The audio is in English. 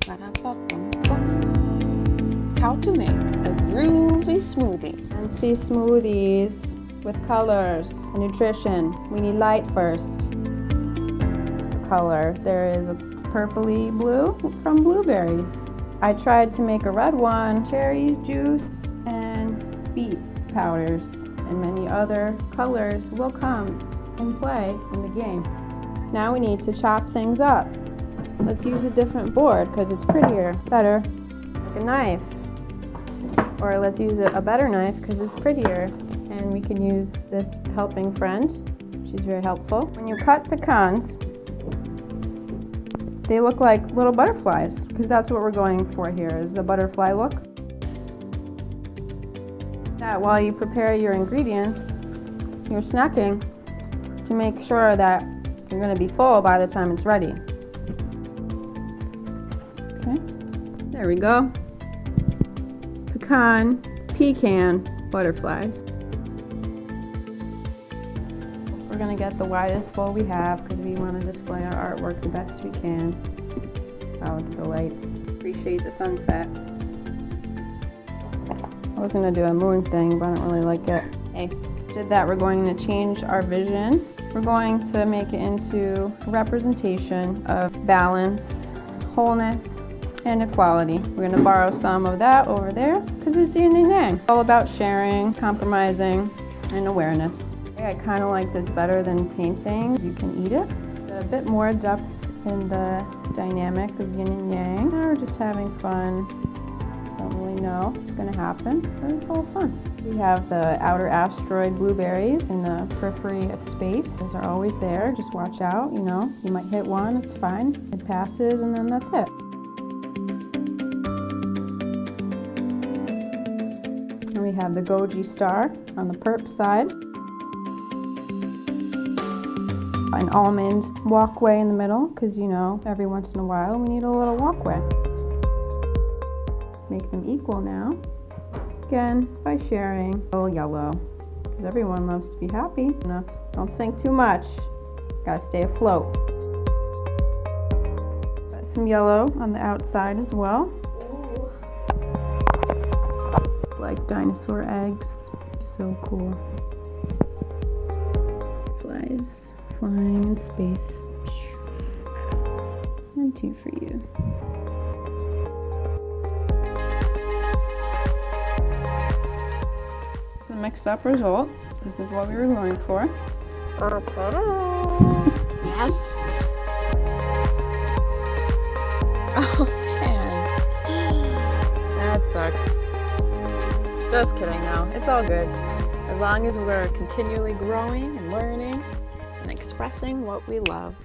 How to make a groovy smoothie. Fancy smoothies with colors and nutrition. We need light first. Color. There is a purpley blue from blueberries. I tried to make a red one, cherry juice and beet powders, and many other colors will come in play in the game. Now we need to chop things up. Let's use a different board because it's prettier, better, like a knife. Or let's use a better knife because it's prettier. And we can use this helping friend. She's very helpful. When you cut pecans, they look like little butterflies because that's what we're going for here, is the butterfly look. That while you prepare your ingredients, you're snacking to make sure that you're going to be full by the time it's ready. Okay, there we go. Pecan butterflies. We're going to get the widest bowl we have because we want to display our artwork the best we can. Oh, look at the lights. Appreciate the sunset. I was going to do a moon thing, but I don't really like it. Hey, did that. We're going to change our vision. We're going to make it into a representation of balance, wholeness, and equality. We're going to borrow some of that over there because it's yin and yang. It's all about sharing, compromising, and awareness. I kind of like this better than painting. You can eat it. A bit more depth in the dynamic of yin and yang. Now we're just having fun. Don't really know what's going to happen, but it's all fun. We have the outer asteroid blueberries in the periphery of space. Those are always there. Just watch out, you know. You might hit one, it's fine. It passes, and then that's it. And we have the goji star on the perp side. An almond walkway in the middle, because you know, every once in a while we need a little walkway. Make them equal now. Again, by sharing a little yellow, because everyone loves to be happy. No, don't sink too much. Gotta stay afloat. Got some yellow on the outside as well. Like dinosaur eggs. So cool. Flies flying in space. And two for you. It's a mixed up result. This is what we were going for. Yes. Oh man, that sucks. Just kidding though, it's all good. As long as we're continually growing and learning and expressing what we love.